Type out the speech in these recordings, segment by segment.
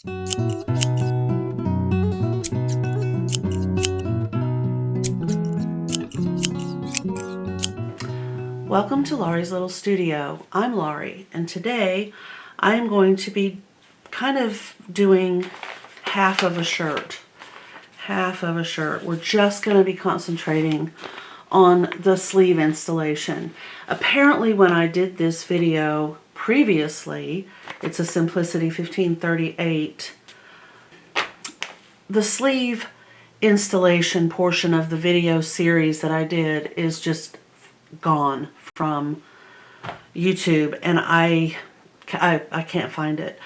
Welcome to Laurie's Little Studio. I'm Laurie, and today I am going to be kind of doing half of a shirt. Half of a shirt. We're just going to be concentrating on the sleeve installation. Apparently when I did this video previously, it's a Simplicity 1538, the sleeve installation portion of the video series that I did is just gone from YouTube, and I can't find it.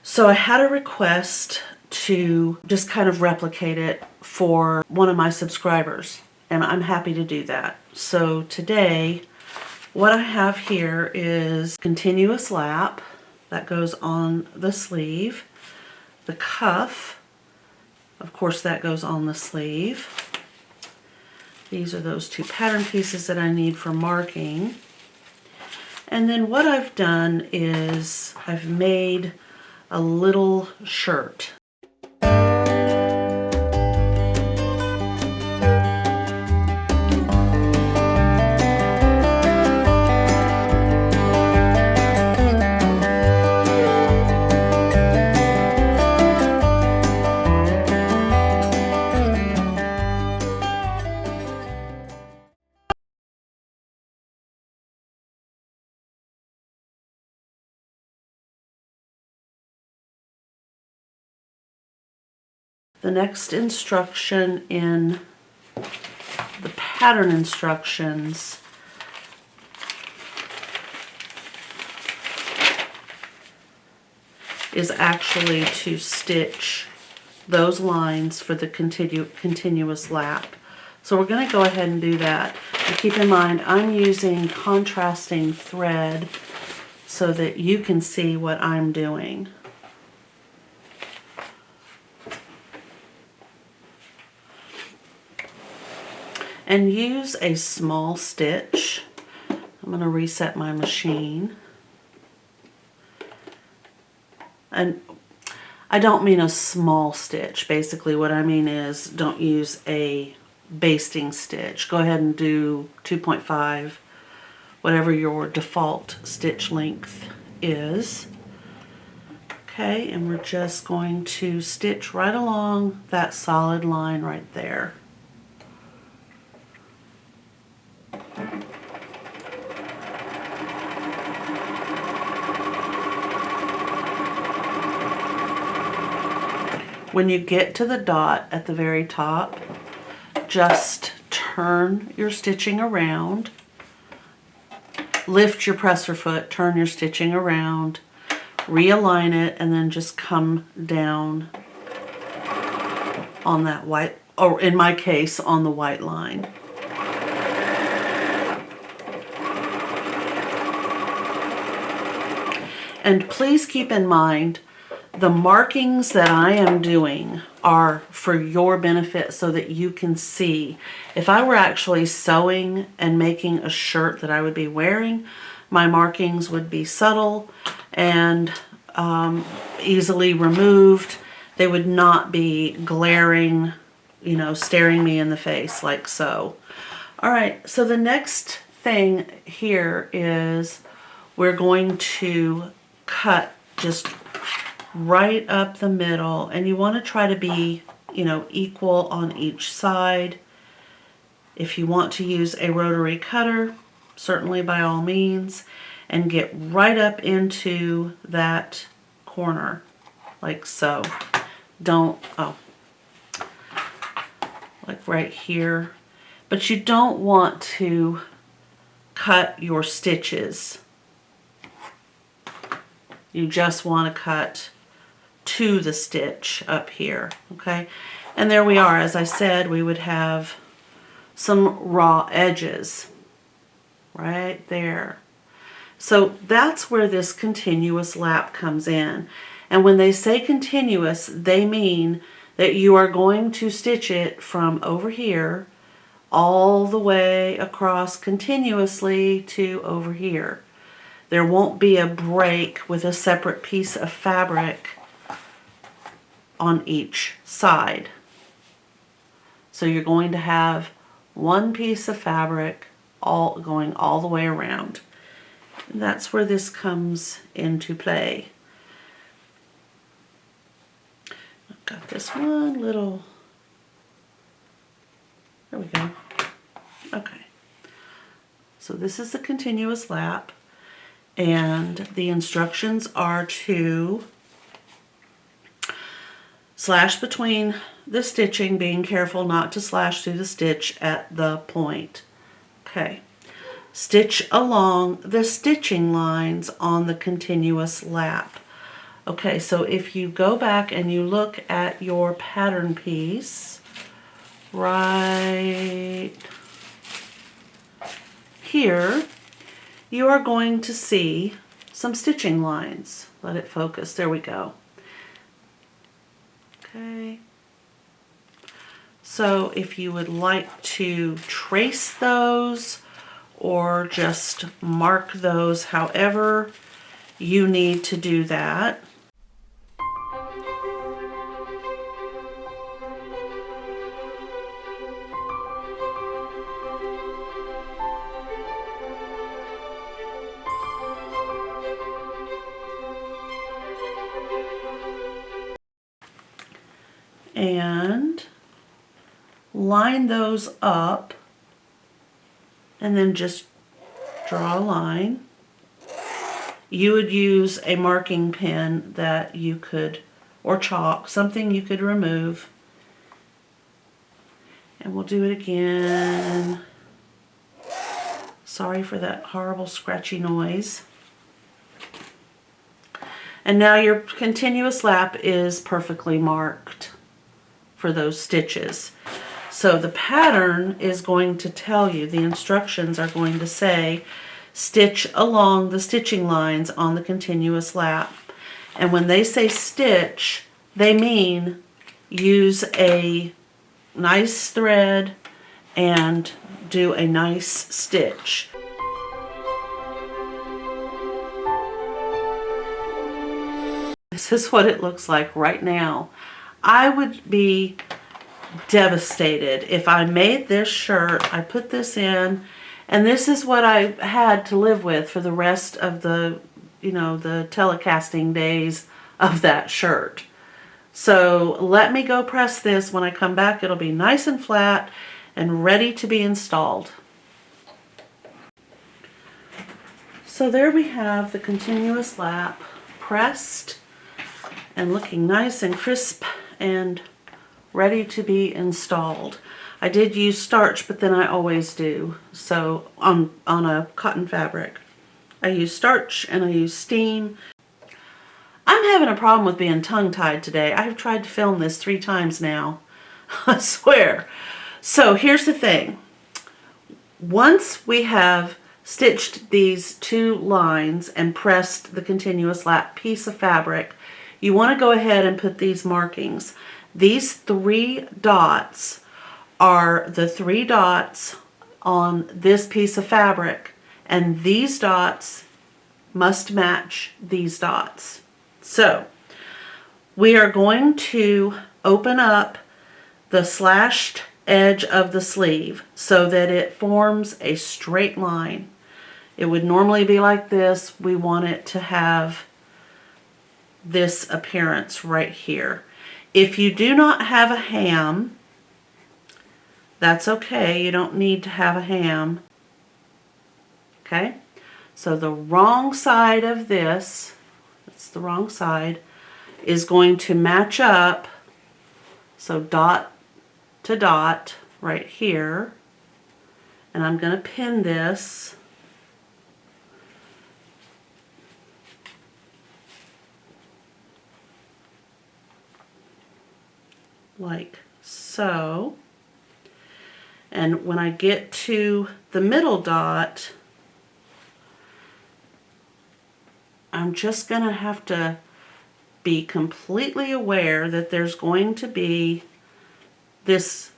So I had a request to just kind of replicate it for one of my subscribers, and I'm happy to do that. So today what I have here is continuous lap that goes on the sleeve, the cuff, of course that goes on the sleeve. These are those two pattern pieces that I need for marking. And then what I've done is I've made a little shirt. The next instruction in the pattern instructions is actually to stitch those lines for the continuous lap. So we're going to go ahead and do that. But keep in mind, I'm using contrasting thread so that you can see what I'm doing. And use a small stitch. I'm going to reset my machine. And I don't mean a small stitch. Basically what I mean is don't use a basting stitch. Go ahead and do 2.5, whatever your default stitch length is. Okay, and we're just going to stitch right along that solid line right there. When you get to the dot at the very top, just turn your stitching around, lift your presser foot, turn your stitching around, realign it, and then just come down on that white, or in my case, on the white line. And please keep in mind, the markings that I am doing are for your benefit so that you can see. If I were actually sewing and making a shirt that I would be wearing, my markings would be subtle and easily removed. They would not be glaring, you know, staring me in the face like so. All right, so the next thing here is we're going to cut just right up the middle, and you want to try to be, you know, equal on each side. If you want to use a rotary cutter, certainly by all means, and get right up into that corner like so. Don't, oh, like right here. But you don't want to cut your stitches. You just want to cut to the stitch up here, okay? And there we are. As I said, we would have some raw edges right there. So that's where this continuous lap comes in. And when they say continuous, they mean that you are going to stitch it from over here all the way across continuously to over here. There won't be a break with a separate piece of fabric on each side. So you're going to have one piece of fabric going all the way around. And that's where this comes into play. I've got this one little, there we go. Okay. So this is the continuous lap, and the instructions are to slash between the stitching, being careful not to slash through the stitch at the point. Okay. Stitch along the stitching lines on the continuous lap. Okay, so if you go back and you look at your pattern piece right here, you are going to see some stitching lines. Let it focus. There we go. Okay. So if you would like to trace those or just mark those however you need to do that. And line those up and then just draw a line. You would use a marking pen that you could, or chalk, something you could remove. And we'll do it again. Sorry for that horrible scratchy noise. And now your continuous lap is perfectly marked for those stitches. So the pattern is going to tell you, the instructions are going to say, stitch along the stitching lines on the continuous lap. And when they say stitch, they mean use a nice thread and do a nice stitch. This is what it looks like right now. I would be devastated if I made this shirt, I put this in, and this is what I had to live with for the rest of the, the telecasting days of that shirt. So let me go press this. When I come back, it'll be nice and flat and ready to be installed. So there we have the continuous lap pressed and looking nice and crisp and ready to be installed. I did use starch, but then I always do. So on a cotton fabric, I use starch and I use steam. I'm having a problem with being tongue-tied today. I have tried to film this 3 times now. I swear. So here's the thing. Once we have stitched these 2 lines and pressed the continuous lap piece of fabric, you want to go ahead and put these markings. These 3 dots are the 3 dots on this piece of fabric, and these dots must match these dots. So we are going to open up the slashed edge of the sleeve so that it forms a straight line. It would normally be like this. We want it to have this appearance right here. If you do not have a ham, that's okay. You don't need to have a ham. Okay? So the wrong side of this, that's the wrong side, is going to match up. So dot to dot right here. And I'm going to pin this. Like so. And when I get to the middle dot, I'm just going to have to be completely aware that there's going to be this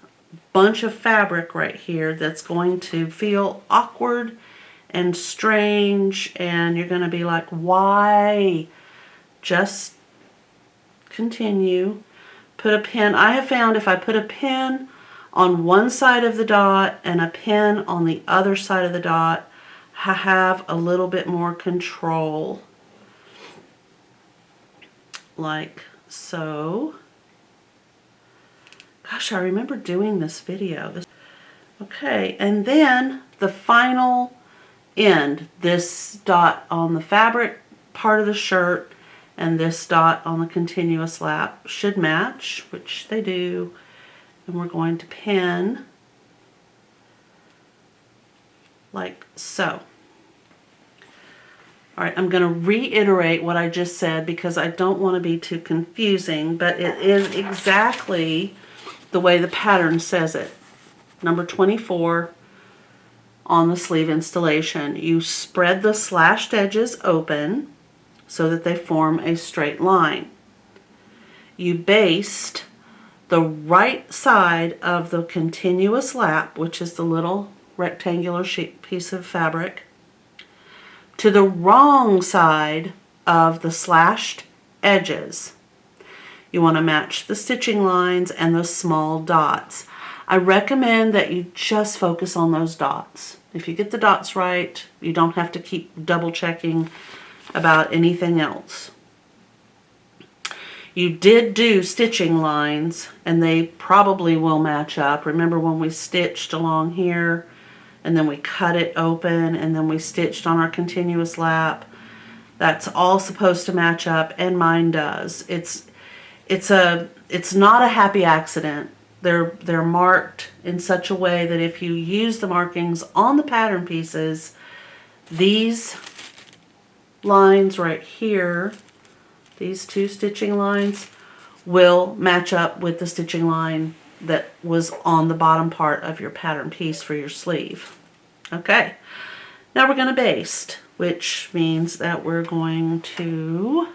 bunch of fabric right here that's going to feel awkward and strange, and you're going to be like, why? Just continue. put a pin. I have found if I put a pin on one side of the dot and a pin on the other side of the dot, I have a little bit more control. Like so. Gosh, I remember doing this video. Okay, and then the final end, this dot on the fabric part of the shirt and this dot on the continuous lap should match, which they do. And we're going to pin like so. All right, I'm going to reiterate what I just said because I don't want to be too confusing, but it is exactly the way the pattern says it. Number 24 on the sleeve installation. You spread the slashed edges open so that they form a straight line. You baste the right side of the continuous lap, which is the little rectangular sheet piece of fabric, to the wrong side of the slashed edges. You want to match the stitching lines and the small dots. I recommend that you just focus on those dots. If you get the dots right, you don't have to keep double checking about anything else. You did do stitching lines and they probably will match up. Remember when we stitched along here and then we cut it open and then we stitched on our continuous lap? That's all supposed to match up, and mine does. It's not a happy accident. They're marked in such a way that if you use the markings on the pattern pieces, these lines right here, these two stitching lines, will match up with the stitching line that was on the bottom part of your pattern piece for your sleeve. Okay, now we're going to baste, which means that we're going to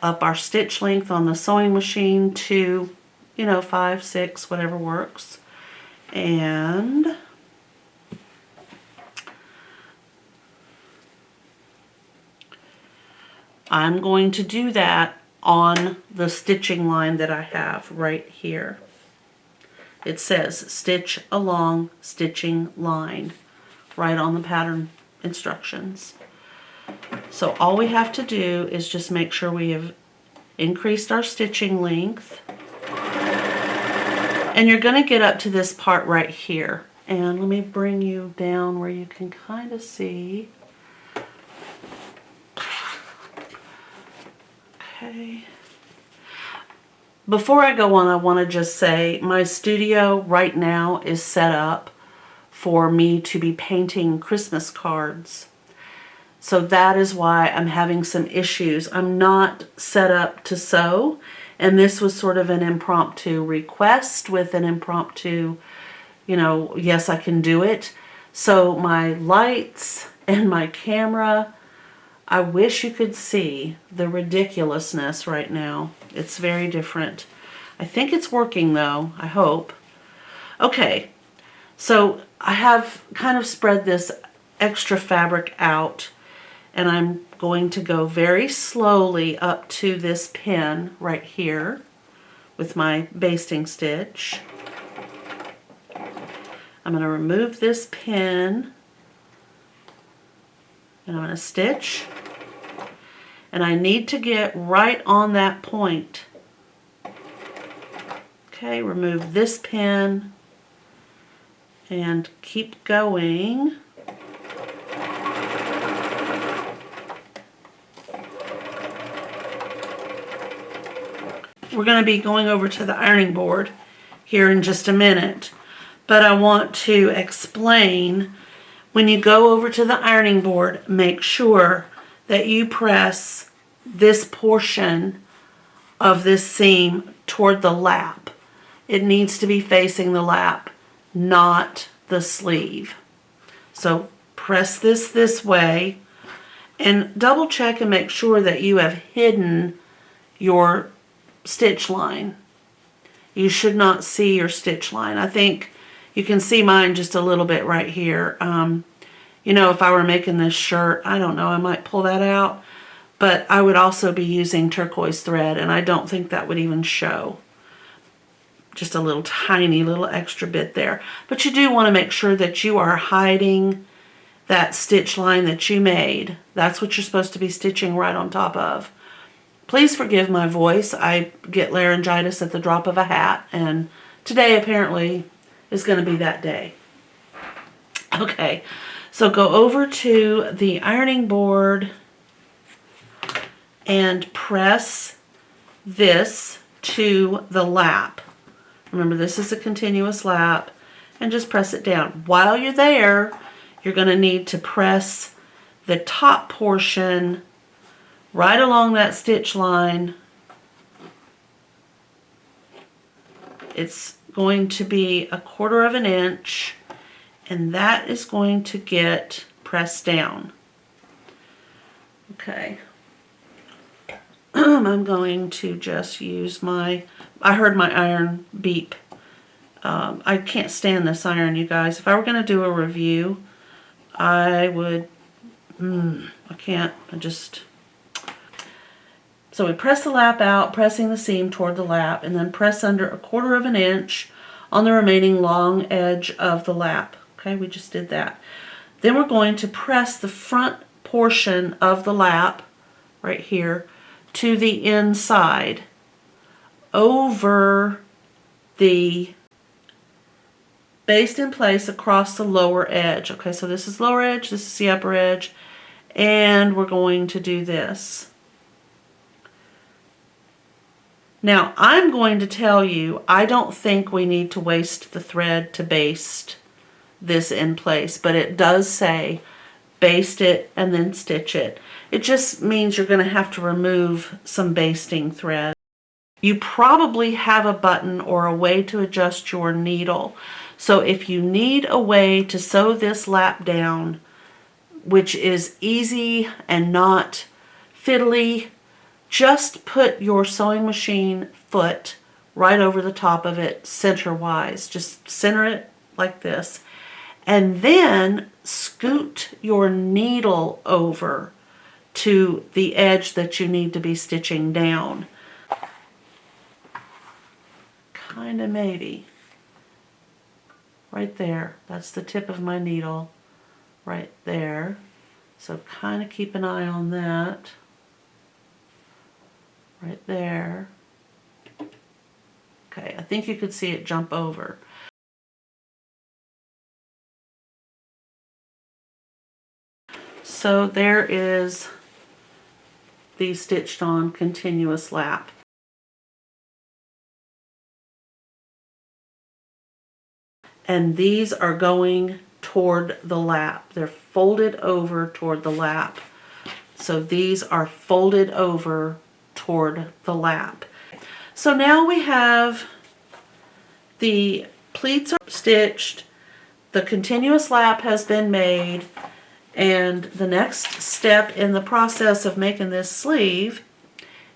up our stitch length on the sewing machine to, 5, 6, whatever works. And I'm going to do that on the stitching line that I have right here. It says stitch along stitching line right on the pattern instructions. So all we have to do is just make sure we have increased our stitching length. And you're going to get up to this part right here. And let me bring you down where you can kind of see. Okay. Before I go on, I want to just say my studio right now is set up for me to be painting Christmas cards. So that is why I'm having some issues. I'm not set up to sew, and this was sort of an impromptu request with an impromptu, yes, I can do it. So my lights and my camera, I wish you could see the ridiculousness right now. It's very different. I think it's working though, I hope. Okay, so I have kind of spread this extra fabric out, and I'm going to go very slowly up to this pin right here with my basting stitch. I'm going to remove this pin and I'm going to stitch, and I need to get right on that point. Okay, remove this pin and keep going. We're going to be going over to the ironing board here in just a minute, but I want to explain, when you go over to the ironing board, make sure that you press this portion of this seam toward the lap. It needs to be facing the lap, not the sleeve. So press this way and double check and make sure that you have hidden your stitch line. You should not see your stitch line. I think you can see mine just a little bit right here. If I were making this shirt, I don't know, I might pull that out, but I would also be using turquoise thread, and I don't think that would even show. Just a little tiny little extra bit there. But you do want to make sure that you are hiding that stitch line that you made. That's what you're supposed to be stitching right on top of. Please forgive my voice. I get laryngitis at the drop of a hat, and today apparently is going to be that day. Okay, so go over to the ironing board and press this to the lap. Remember, this is a continuous lap, and just press it down. While you're there, you're going to need to press the top portion right along that stitch line. It's going to be 1/4 of an inch, and that is going to get pressed down. Okay. I'm going to just use I heard my iron beep. I can't stand this iron, you guys. If I were going to do a review, I would, I can't, So we press the lap out, pressing the seam toward the lap, and then press under 1/4 of an inch on the remaining long edge of the lap. Okay, we just did that. Then we're going to press the front portion of the lap, right here, to the inside, over the based in place across the lower edge. Okay, so this is lower edge, this is the upper edge, and we're going to do this. Now, I'm going to tell you, I don't think we need to waste the thread to baste this in place, but it does say baste it and then stitch it. It just means you're going to have to remove some basting thread. You probably have a button or a way to adjust your needle. So if you need a way to sew this lap down, which is easy and not fiddly, just put your sewing machine foot right over the top of it, center-wise. Just center it like this. And then scoot your needle over to the edge that you need to be stitching down. Kind of maybe. Right there. That's the tip of my needle. Right there. So kind of keep an eye on that. Right there. Okay, I think you could see it jump over. So there is the stitched on continuous lap. And these are going toward the lap. They're folded over toward the lap. So these are folded over toward the lap. So now we have the pleats are stitched, the continuous lap has been made, and the next step in the process of making this sleeve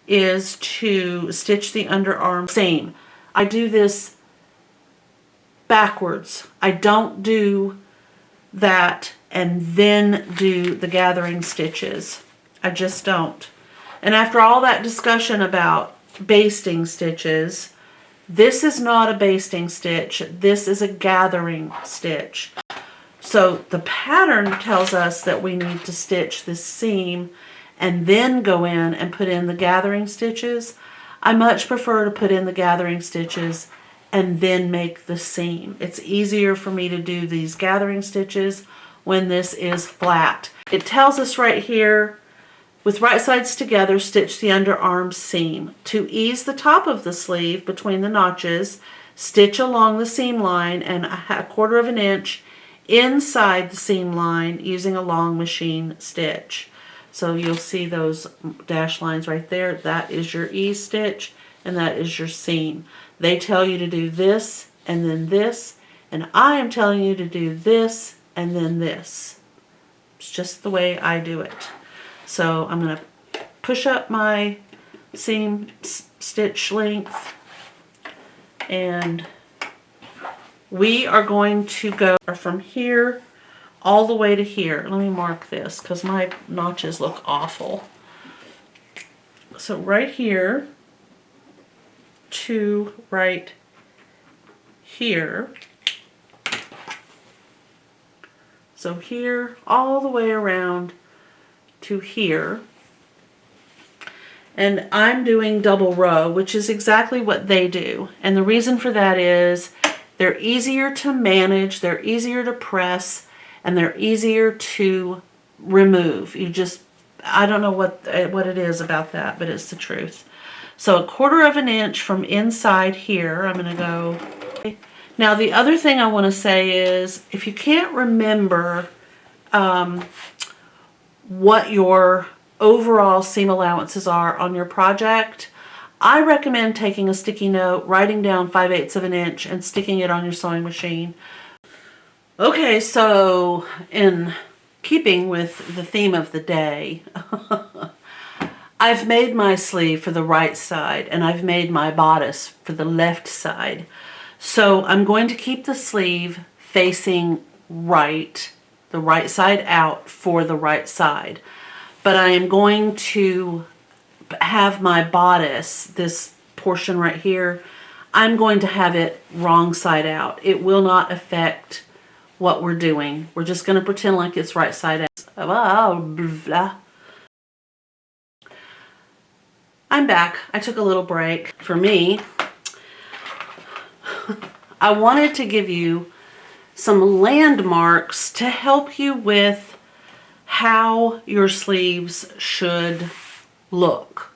is to stitch the underarm seam. I do this backwards. I don't do that and then do the gathering stitches. I just don't. And after all that discussion about basting stitches, this is not a basting stitch. This is a gathering stitch. So the pattern tells us that we need to stitch this seam and then go in and put in the gathering stitches. I much prefer to put in the gathering stitches and then make the seam. It's easier for me to do these gathering stitches when this is flat. It tells us right here, with right sides together, stitch the underarm seam. To ease the top of the sleeve between the notches, stitch along the seam line and 1/4 of an inch inside the seam line using a long machine stitch. So you'll see those dash lines right there. That is your ease stitch and that is your seam. They tell you to do this and then this, and I am telling you to do this and then this. It's just the way I do it. So I'm going to push up my seam stitch length, and we are going to go from here all the way to here. Let me mark this because my notches look awful. So right here to right here. So here all the way around to here. And I'm doing double row, which is exactly what they do. And the reason for that is they're easier to manage, they're easier to press, and they're easier to remove. I don't know what it is about that, but it's the truth. So 1/4 of an inch from inside here, I'm gonna go. Now the other thing I wanna say is, if you can't remember what your overall seam allowances are on your project, I recommend taking a sticky note, writing down 5/8 of an inch and sticking it on your sewing machine. Okay, so in keeping with the theme of the day, I've made my sleeve for the right side and I've made my bodice for the left side. So I'm going to keep the sleeve facing right, the right side out for the right side. But I am going to have my bodice, this portion right here, I'm going to have it wrong side out. It will not affect what we're doing. We're just going to pretend like it's right side out. I'm back. I took a little break. For me, I wanted to give you some landmarks to help you with how your sleeves should look.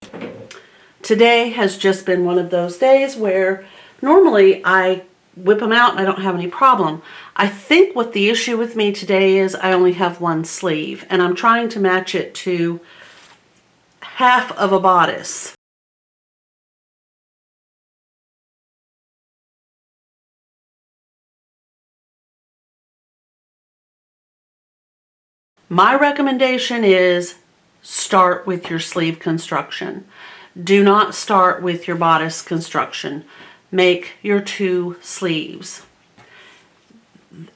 Today has just been one of those days where normally I whip them out and I don't have any problem. I think what the issue with me today is I only have one sleeve and I'm trying to match it to half of a bodice. My recommendation is start with your sleeve construction. Do not start with your bodice construction. Make your 2 sleeves.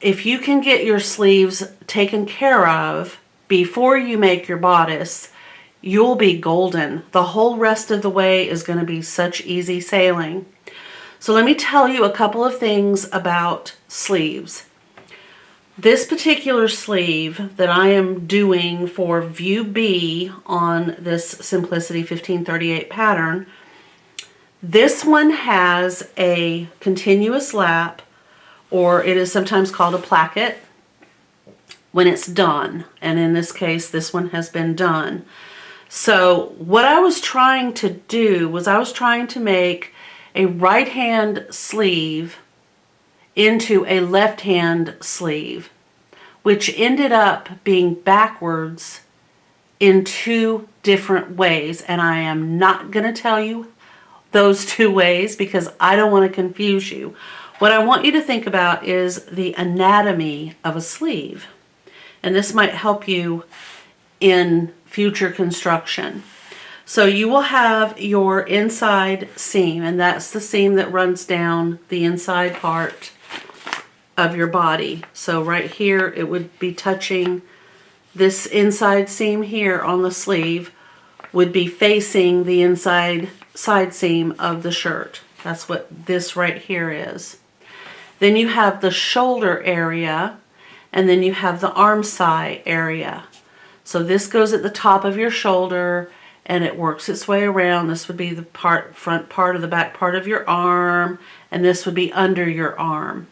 If you can get your sleeves taken care of before you make your bodice, you'll be golden. The whole rest of the way is going to be such easy sailing. So let me tell you a couple of things about sleeves. This particular sleeve that I am doing for view B on this Simplicity 1538 pattern, this one has a continuous lap, or it is sometimes called a placket, when it's done. And in this case, this one has been done. So what I was trying to do was I was trying to make a right hand sleeve into a left hand sleeve, which ended up being backwards in 2 different ways. And I am not going to tell you those 2 ways because I don't want to confuse you. What I want you to think about is the anatomy of a sleeve. And this might help you in future construction. So you will have your inside seam, and that's the seam that runs down the inside part of your body. So right here it would be touching this inside seam here on the sleeve, would be facing the inside side seam of the shirt. That's what this right here is. Then you have the shoulder area, and then you have the arm side area. So this goes at the top of your shoulder and it works its way around. This would be the front part of the back part of your arm, and this would be under your arm.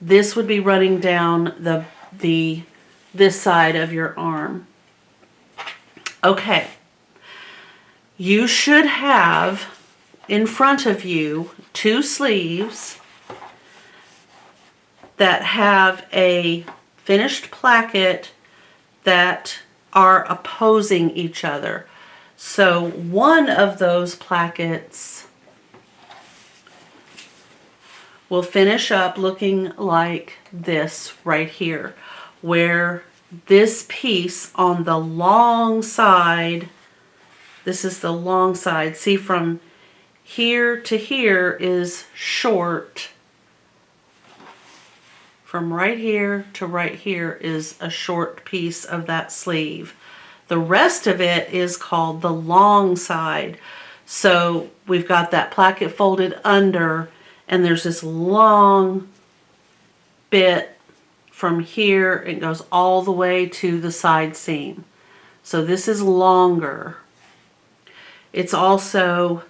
This would be running down this side of your arm. Okay. You should have in front of you 2 sleeves that have a finished placket that are opposing each other. So one of those plackets will finish up looking like this right here, where this piece on the long side, this is the long side, see from here to here is short. From right here to right here is a short piece of that sleeve. The rest of it is called the long side. So we've got that placket folded under, and there's this long bit from here. It goes all the way to the side seam. So this is longer. It's also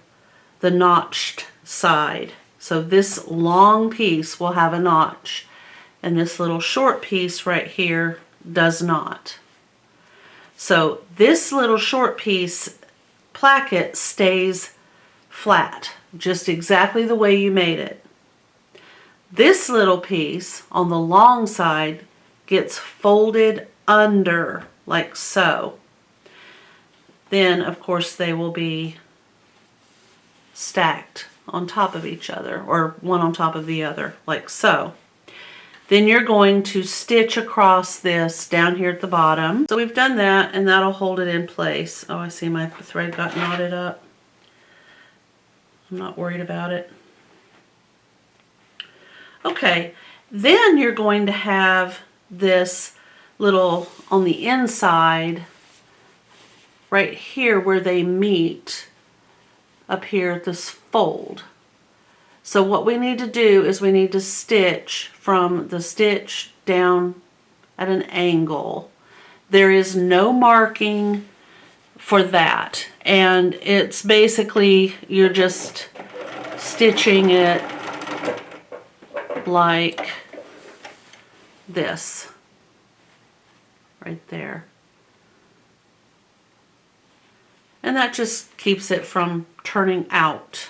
the notched side. So this long piece will have a notch, and this little short piece right here does not. So this little short piece placket stays flat, just exactly the way you made it. This little piece on the long side gets folded under like so. Then of course they will be stacked on top of each other, or one on top of the other, like so. Then you're going to stitch across this down here at the bottom. So we've done that, and that'll hold it in place. Oh, I see my thread got knotted up. I'm not worried about it. Okay, then you're going to have this little, on the inside, right here where they meet, up here at this fold. So what we need to do is we need to stitch from the stitch down at an angle. There is no marking for that, and it's basically you're just stitching it like this right there, and that just keeps it from turning out.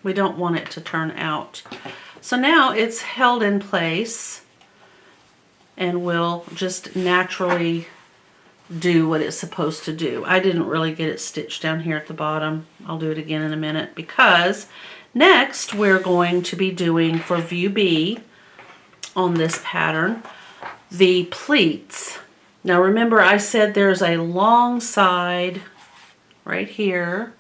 We don't want it to turn out. So now it's held in place and will just naturally do what it's supposed to do. I didn't really get it stitched down here at the bottom. I'll do it again in a minute, because next we're going to be doing, for view B on this pattern, the pleats. Now remember, I said there's a long side right here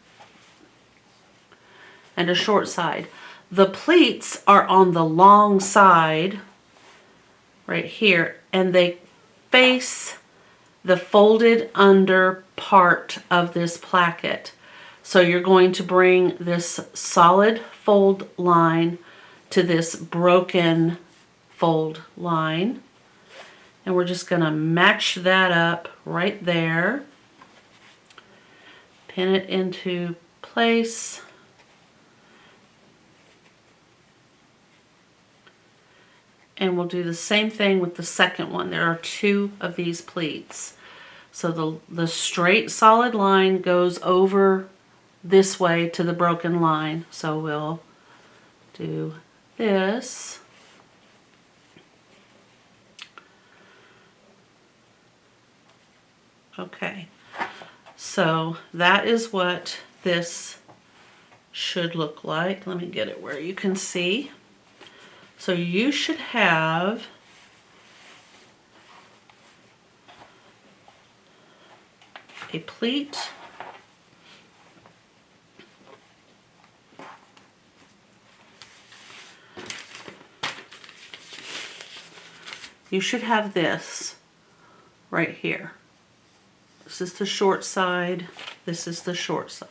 and a short side. The pleats are on the long side right here, and they face the folded under part of this placket. So you're going to bring this solid fold line to this broken fold line, and we're just going to match that up right there, pin it into place, and we'll do the same thing with the second one. There are two of these pleats. So the straight solid line goes over this way to the broken line. So we'll do this. Okay, so that is what this should look like. Let me get it where you can see. So you should have a pleat, you should have this right here. This is the short side, this is the short side.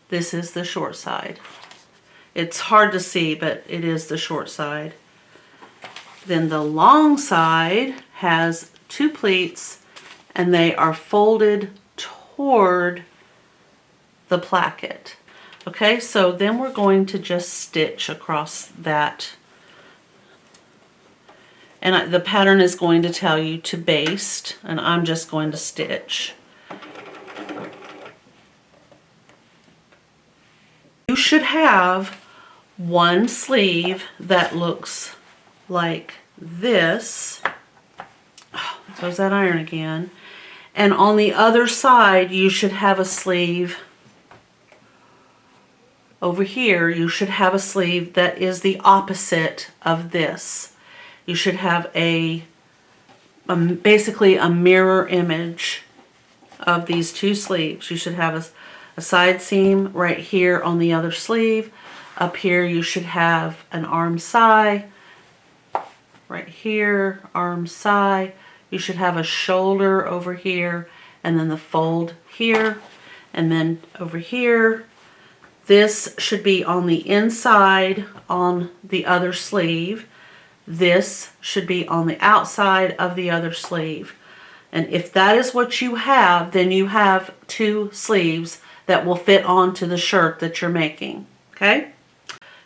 This is the short side. It's hard to see, but it is the short side. Then the long side has two pleats, and they are folded toward the placket. Okay, so then we're going to just stitch across that. And the pattern is going to tell you to baste, and I'm just going to stitch. You should have one sleeve that looks like this. Oh, there goes that iron again. And on the other side, you should have a sleeve. Over here, you should have a sleeve that is the opposite of this. You should have basically a mirror image of these two sleeves. You should have a side seam right here on the other sleeve. Up here you should have an arm side. Right here, arm side. You should have a shoulder over here and then the fold here, and then over here. This should be on the inside on the other sleeve. This should be on the outside of the other sleeve. And if that is what you have, then you have 2 sleeves that will fit onto the shirt that you're making, okay?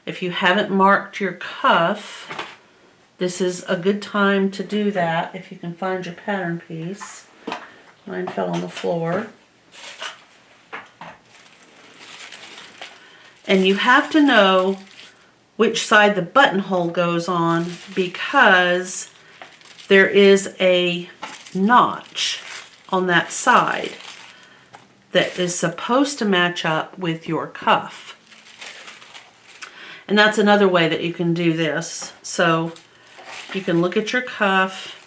If you haven't marked your cuff, this is a good time to do that if you can find your pattern piece. Mine fell on the floor. And you have to know which side the buttonhole goes on, because there is a notch on that side that is supposed to match up with your cuff. And that's another way that you can do this. So you can look at your cuff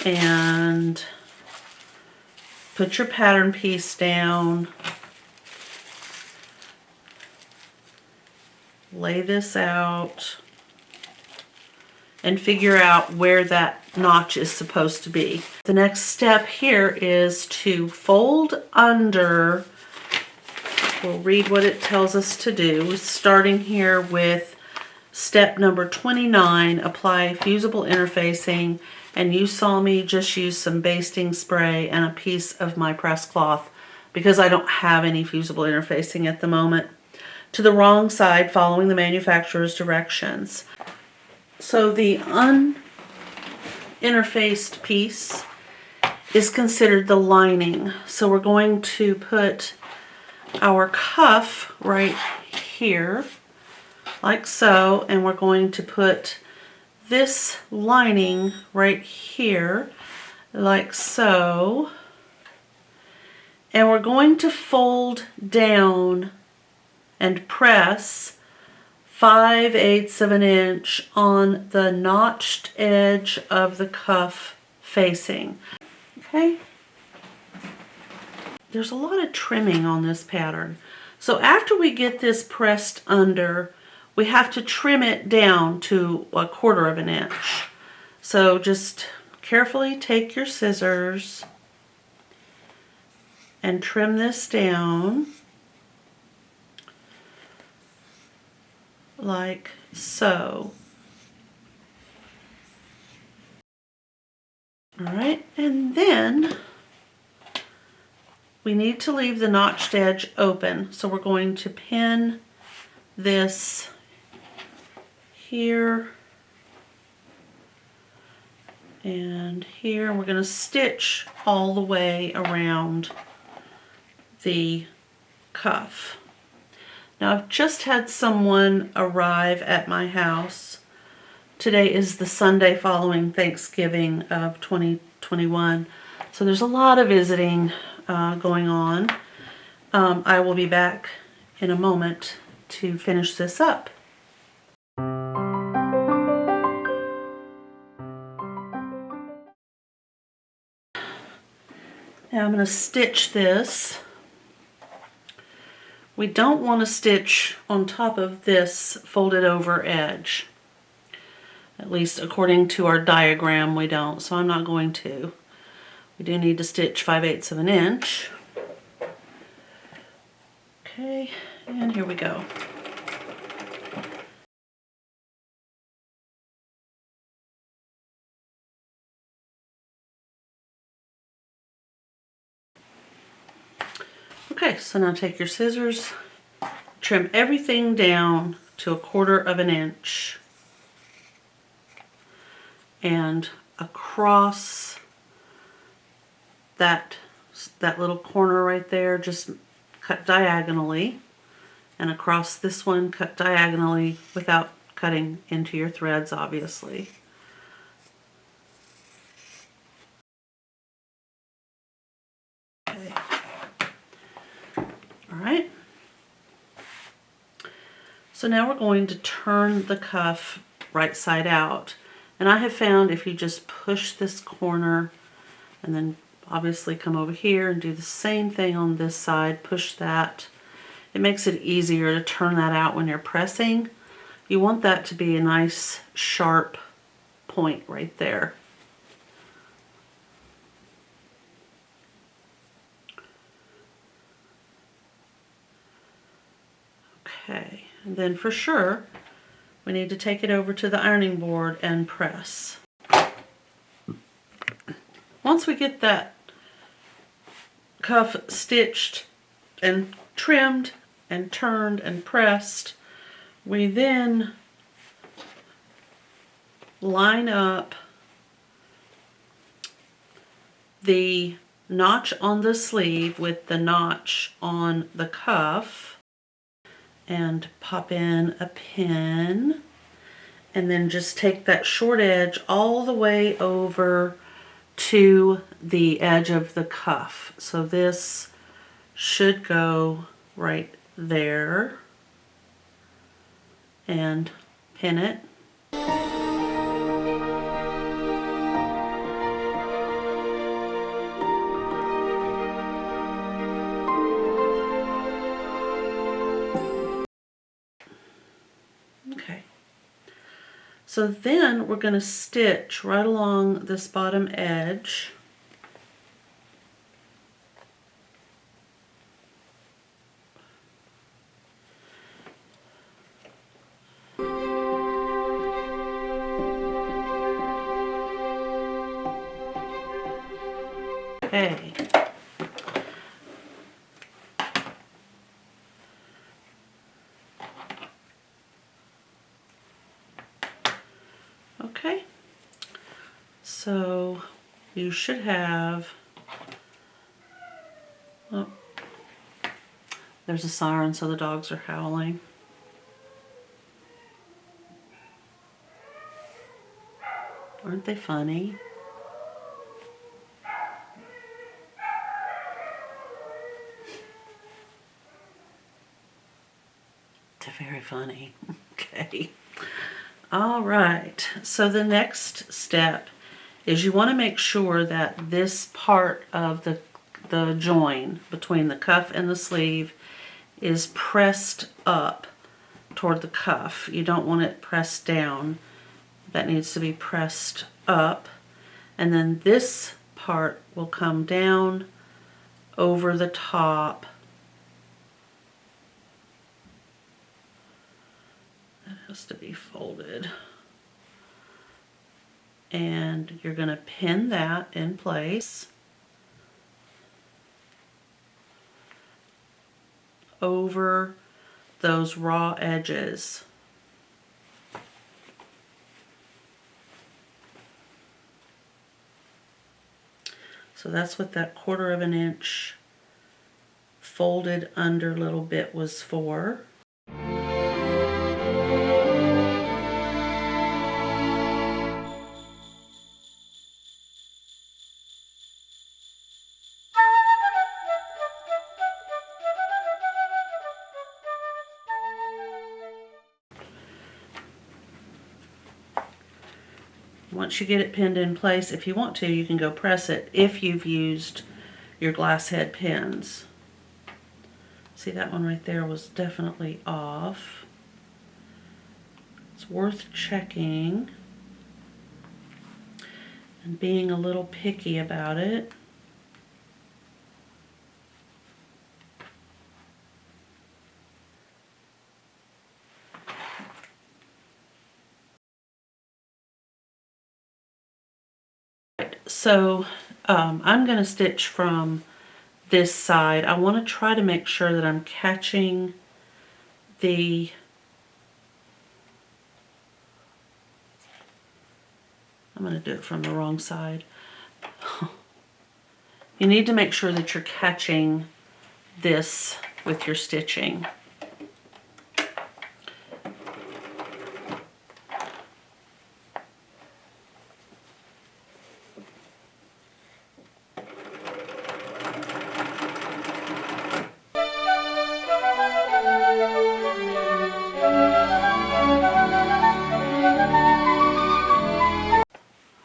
and put your pattern piece down. Lay this out and figure out where that notch is supposed to be. The next step here is to fold under. We'll read what it tells us to do, starting here with step number 29, apply fusible interfacing. And you saw me just use some basting spray and a piece of my press cloth because I don't have any fusible interfacing at the moment, to the wrong side following the manufacturer's directions. So the uninterfaced piece is considered the lining. So we're going to put our cuff right here, like so, and we're going to put this lining right here, like so, and we're going to fold down and press 5/8 of an inch on the notched edge of the cuff facing. Okay? There's a lot of trimming on this pattern. So after we get this pressed under, we have to trim it down to 1/4 of an inch. So just carefully take your scissors and trim this down like so. All right, and then we need to leave the notched edge open. So we're going to pin this here and here. We're going to stitch all the way around the cuff. Now I've just had someone arrive at my house. Today is the Sunday following Thanksgiving of 2021. So there's a lot of visiting going on. I will be back in a moment to finish this up. Now I'm going to stitch this. We don't want to stitch on top of this folded over edge. At least according to our diagram we don't, so I'm not going to. We do need to stitch 5/8 of an inch. Okay, and here we go. Okay, so now take your scissors, trim everything down to 1/4 of an inch, and across that little corner right there, just cut diagonally, and across this one, cut diagonally without cutting into your threads, obviously. Okay. All right. So now we're going to turn the cuff right side out. And I have found if you just push this corner and then obviously come over here and do the same thing on this side, push that, it makes it easier to turn that out when you're pressing. You want that to be a nice sharp point right there. Okay, and then for sure, we need to take it over to the ironing board and press. Once we get that cuff stitched and trimmed and turned and pressed, we then line up the notch on the sleeve with the notch on the cuff and pop in a pin, and then just take that short edge all the way over to the edge of the cuff. So this should go right there, and pin it. Okay. So then we're going to stitch right along this bottom edge. Okay. Okay. So you should have, oh, there's a siren, so the dogs are howling. Aren't they funny? They're very funny. Okay. All right. So the next step is you want to make sure that this part of the join between the cuff and the sleeve is pressed up toward the cuff. You don't want it pressed down. That needs to be pressed up. And then this part will come down over the top. That has to be folded. And you're going to pin that in place over those raw edges. So that's what that 1/4 of an inch folded under little bit was for. Once you get it pinned in place, if you want to, you can go press it if you've used your glass head pins. See, that one right there was definitely off. It's worth checking and being a little picky about it. So I'm going to stitch from this side. I want to try to make sure that I'm catching the I'm going to do it from the wrong side. You need to make sure that you're catching this with your stitching.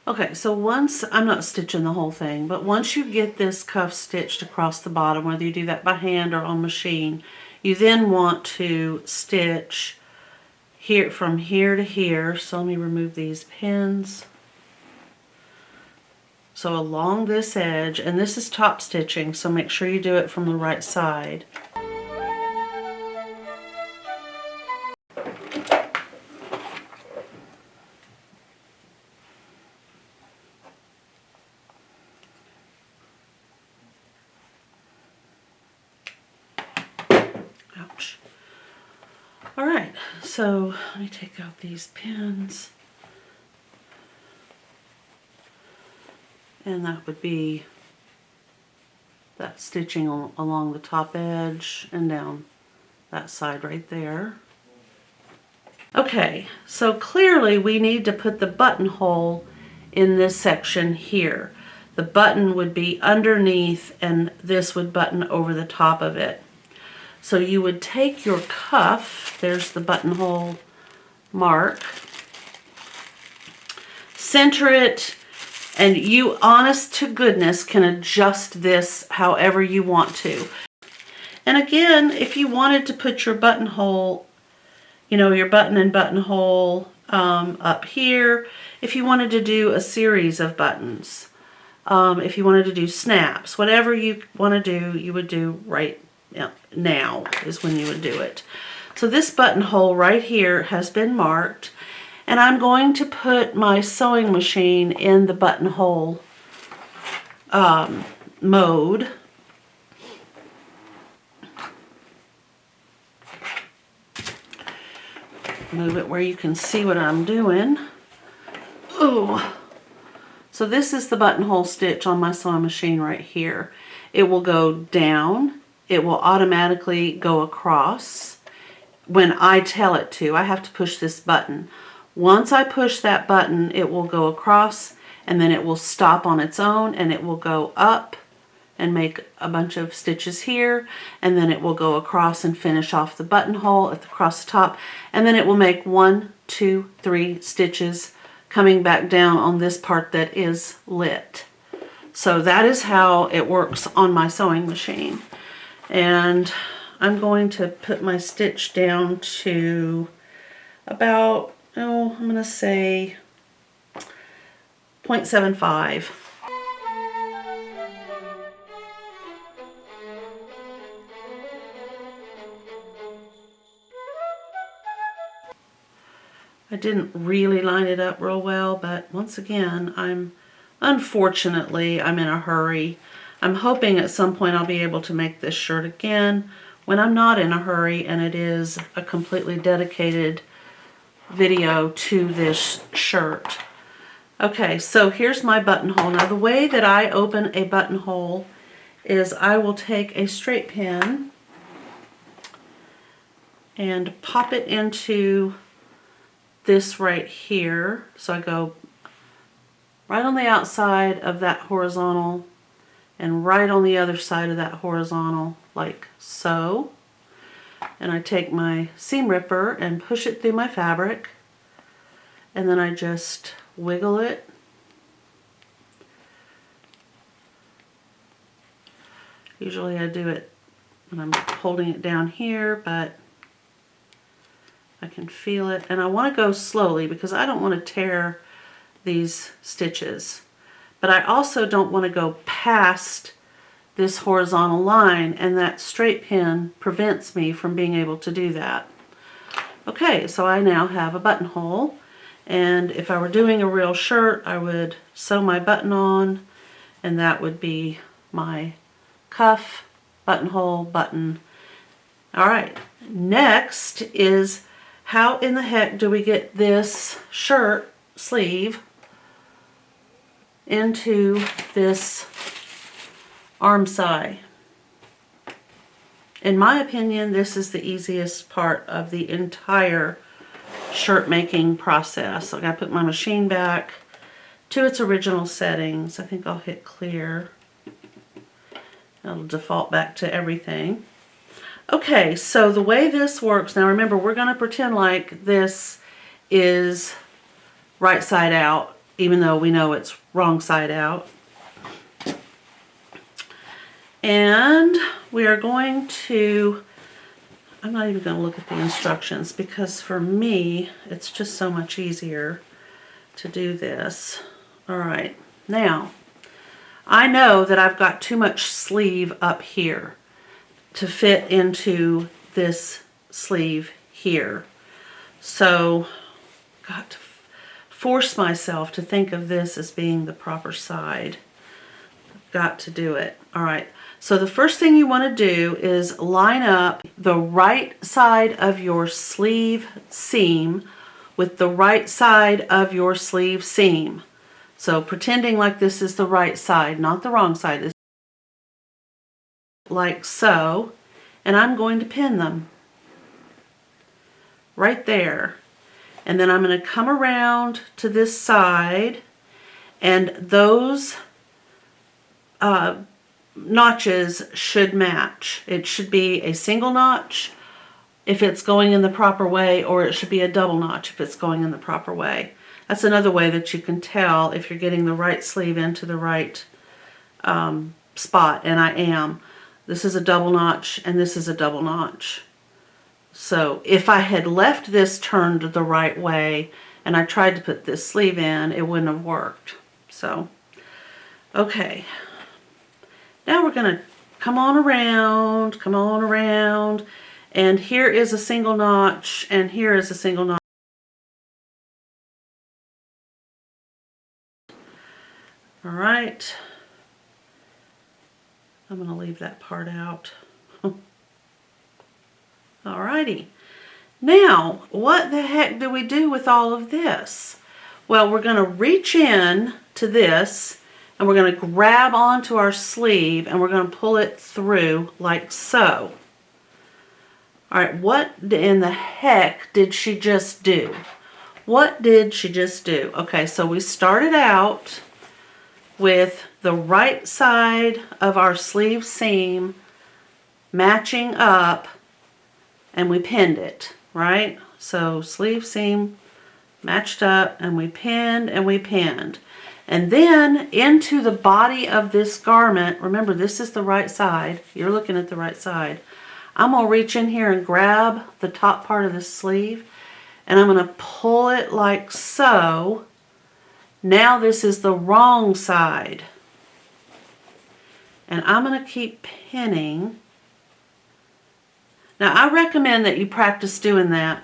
Okay, so once, I'm not stitching the whole thing, but once you get this cuff stitched across the bottom, whether you do that by hand or on machine, you then want to stitch here from here to here. So let me remove these pins. So along this edge, and this is top stitching, so make sure you do it from the right side. All right, so let me take out these pins. And that would be that stitching along the top edge and down that side right there. Okay, so clearly we need to put the buttonhole in this section here. The button would be underneath and this would button over the top of it. So you would take your cuff, there's the buttonhole mark, center it, and you, honest to goodness, can adjust this however you want to. And again, if you wanted to put your buttonhole, you know, your button and buttonhole up here, if you wanted to do a series of buttons, if you wanted to do snaps, whatever you want to do, you would do right now is when you would do it. So this buttonhole right here has been marked, and I'm going to put my sewing machine in the buttonhole mode. Move it where you can see what I'm doing. Ooh. So this is the buttonhole stitch on my sewing machine right here. It will go down. It will automatically go across when I tell it to. I have to push this button. Once I push that button, it will go across, and then it will stop on its own, and it will go up and make a bunch of stitches here, and then it will go across and finish off the buttonhole across the top, and then it will make 1, 2, 3 stitches coming back down on this part that is lit. So that is how it works on my sewing machine. And I'm going to put my stitch down to about, oh, I'm going to say 0.75. I didn't really line it up real well, but once again, unfortunately, I'm in a hurry. I'm hoping at some point I'll be able to make this shirt again when I'm not in a hurry and it is a completely dedicated video to this shirt. Okay, so here's my buttonhole. Now the way that I open a buttonhole is I will take a straight pin and pop it into this right here. So I go right on the outside of that horizontal and right on the other side of that horizontal, like so. And I take my seam ripper and push it through my fabric, and then I just wiggle it. Usually I do it when I'm holding it down here, but I can feel it, and I want to go slowly because I don't want to tear these stitches, but I also don't want to go past this horizontal line, and that straight pin prevents me from being able to do that. Okay, so I now have a buttonhole, and if I were doing a real shirt, I would sew my button on, and that would be my cuff, buttonhole, button. All right, next is how in the heck do we get this shirt sleeve into this arm side? In my opinion, this is the easiest part of the entire shirt making process. So I gotta put my machine back to its original settings. I think I'll hit clear. It'll default back to everything. Okay, so the way this works, now remember, we're going to pretend like this is right side out, even though we know it's wrong side out. And we are going to, I'm not even going to look at the instructions because for me, it's just so much easier to do this. All right, now, I know that I've got too much sleeve up here to fit into this sleeve here. So, got to force myself to think of this as being the proper side. Got to do it. All right, So the first thing you want to do is line up the right side of your sleeve seam with the right side of your sleeve seam. So pretending like this is the right side, not the wrong side, like so. And I'm going to pin them right there. And then I'm going to come around to this side, and those notches should match. It should be a single notch if it's going in the proper way, or it should be a double notch if it's going in the proper way. That's another way that you can tell if you're getting the right sleeve into the right spot, and I am. This is a double notch and this is a double notch. So if I had left this turned the right way and I tried to put this sleeve in, it wouldn't have worked. So, okay. Now we're going to come on around, and here is a single notch, and here is a single notch. All right. I'm going to leave that part out. Alrighty. Now, what the heck do we do with all of this? Well, we're going to reach in to this, and we're going to grab onto our sleeve, and we're going to pull it through like so. Alright, what in the heck did she just do? What did she just do? Okay, so we started out with the right side of our sleeve seam matching up, and we pinned it, right? So sleeve seam matched up, and we pinned and we pinned. And then into the body of this garment, remember this is the right side, you're looking at the right side. I'm going to reach in here and grab the top part of the sleeve, and I'm going to pull it like so. Now this is the wrong side. And I'm going to keep pinning. Now I recommend that you practice doing that.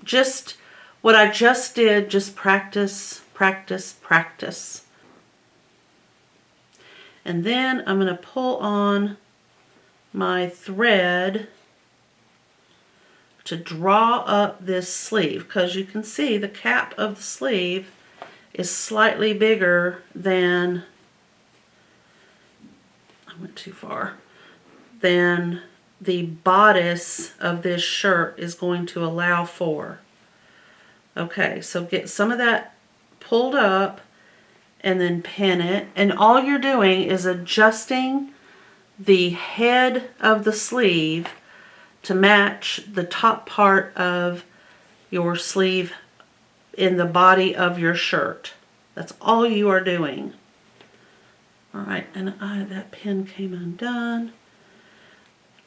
Just what I just did, just practice, practice, practice. And then I'm going to pull on my thread to draw up this sleeve, because you can see the cap of the sleeve is slightly bigger than, I went too far, than the bodice of this shirt is going to allow for. Okay, so get some of that pulled up and then pin it, and all you're doing is adjusting the head of the sleeve to match the top part of your sleeve in the body of your shirt. That's all you are doing. All right, and that pin came undone.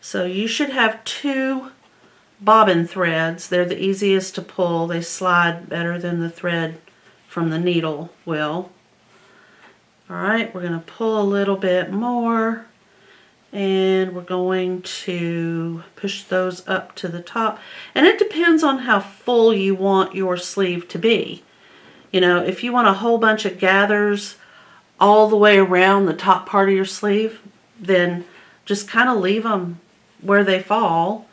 So you should have 2 bobbin threads. They're the easiest to pull. They slide better than the thread from the needle will. All right, we're going to pull a little bit more, and we're going to push those up to the top. And it depends on how full you want your sleeve to be. You know, if you want a whole bunch of gathers all the way around the top part of your sleeve, then just kind of leave them where they fall.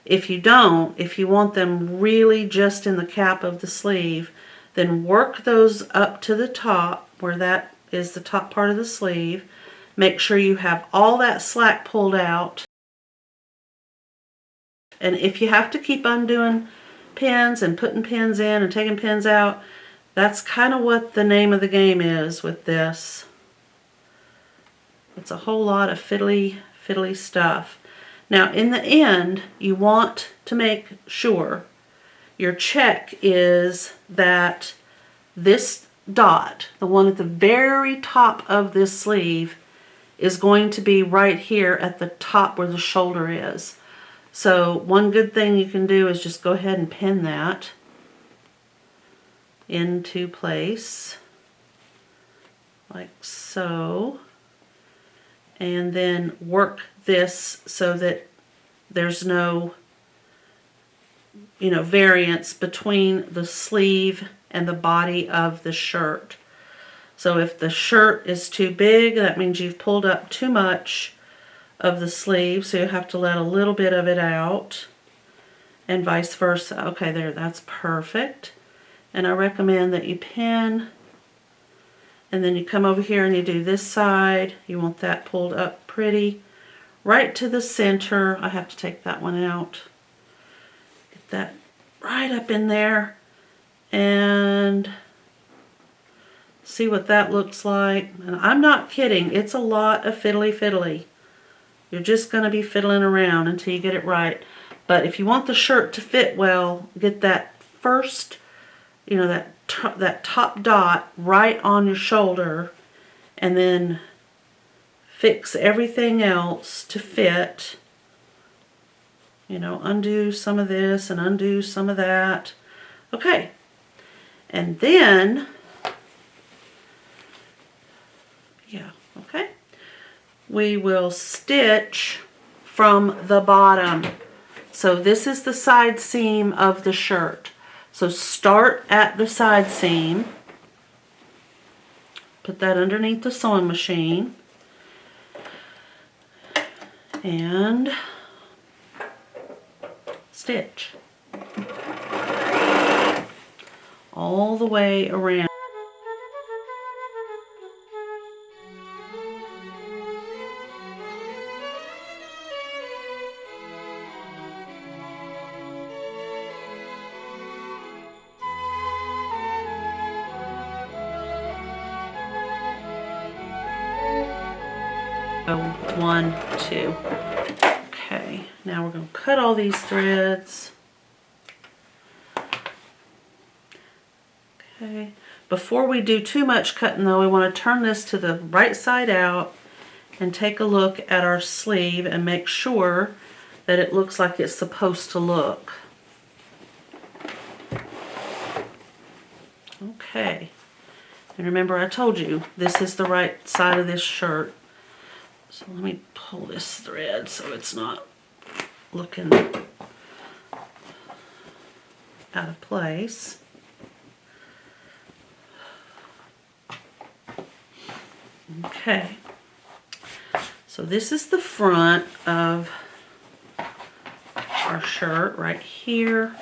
If you don't, if you want them really just in the cap of the sleeve, then work those up to the top where that is the top part of the sleeve. Make sure you have all that slack pulled out. And if you have to keep undoing pins and putting pins in and taking pins out, that's kind of what the name of the game is with this. It's a whole lot of fiddly stuff. Now in the end, you want to make sure your check is that this dot, the one at the very top of this sleeve, is going to be right here at the top where the shoulder is. So one good thing you can do is just go ahead and pin that into place like so, and then work this so that there's no, you know, variance between the sleeve and the body of the shirt. So if the shirt is too big, that means you've pulled up too much of the sleeve, so you have to let a little bit of it out, and vice versa. Okay, there, that's perfect. And I recommend that you pin, and then you come over here and you do this side. You want that pulled up pretty, right to the center. I have to take that one out. Get that right up in there, and see what that looks like. And I'm not kidding, it's a lot of fiddly. You're just going to be fiddling around until you get it right. But if you want the shirt to fit well, get that first, you know, that top dot right on your shoulder, and then fix everything else to fit. You know, undo some of this and undo some of that. Okay. And then, yeah, okay. We will stitch from the bottom. So this is the side seam of the shirt. So start at the side seam. Put that underneath the sewing machine. And stitch all the way around. So 1, 2. Okay, now we're going to cut all these threads. Okay, before we do too much cutting though, we want to turn this to the right side out and take a look at our sleeve and make sure that it looks like it's supposed to look. Okay, and remember I told you this is the right side of this shirt. So let me pull this thread so it's not looking out of place. Okay, so this is the front of our shirt right here.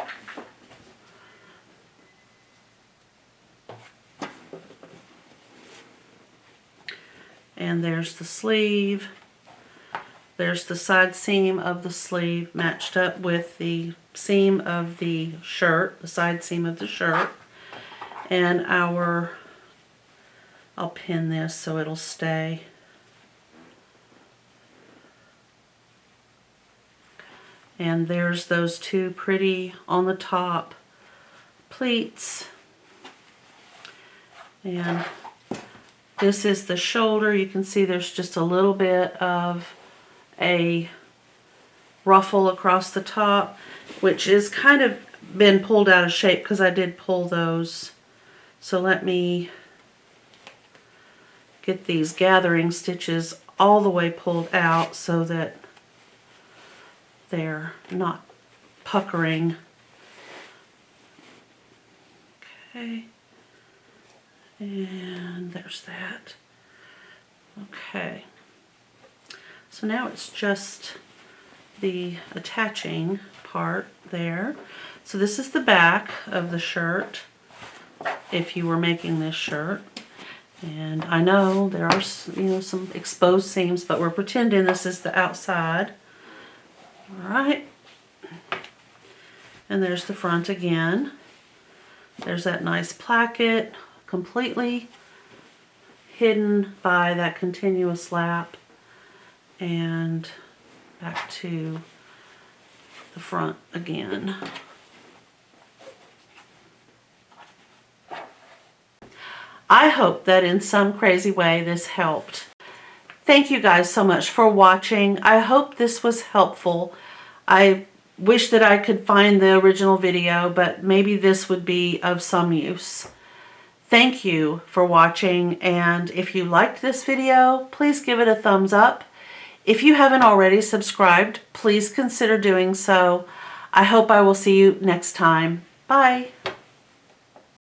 And there's the sleeve. There's the side seam of the sleeve matched up with the seam of the shirt, the side seam of the shirt. And I'll pin this so it'll stay. And there's those two pretty on the top pleats. And this is the shoulder. You can see there's just a little bit of a ruffle across the top, which is kind of been pulled out of shape because I did pull those. So let me get these gathering stitches all the way pulled out so that they're not puckering. Okay. And there's that. Okay. So now it's just the attaching part there. So this is the back of the shirt if you were making this shirt. And I know there are, you know, some exposed seams, but we're pretending this is the outside. All right. And there's the front again. There's that nice placket, completely hidden by that continuous lap, and back to the front again. I hope that in some crazy way this helped. Thank you guys so much for watching. I hope this was helpful. I wish that I could find the original video, but maybe this would be of some use. Thank you for watching, and if you liked this video, please give it a thumbs up. If you haven't already subscribed, please consider doing so. I hope I will see you next time. Bye.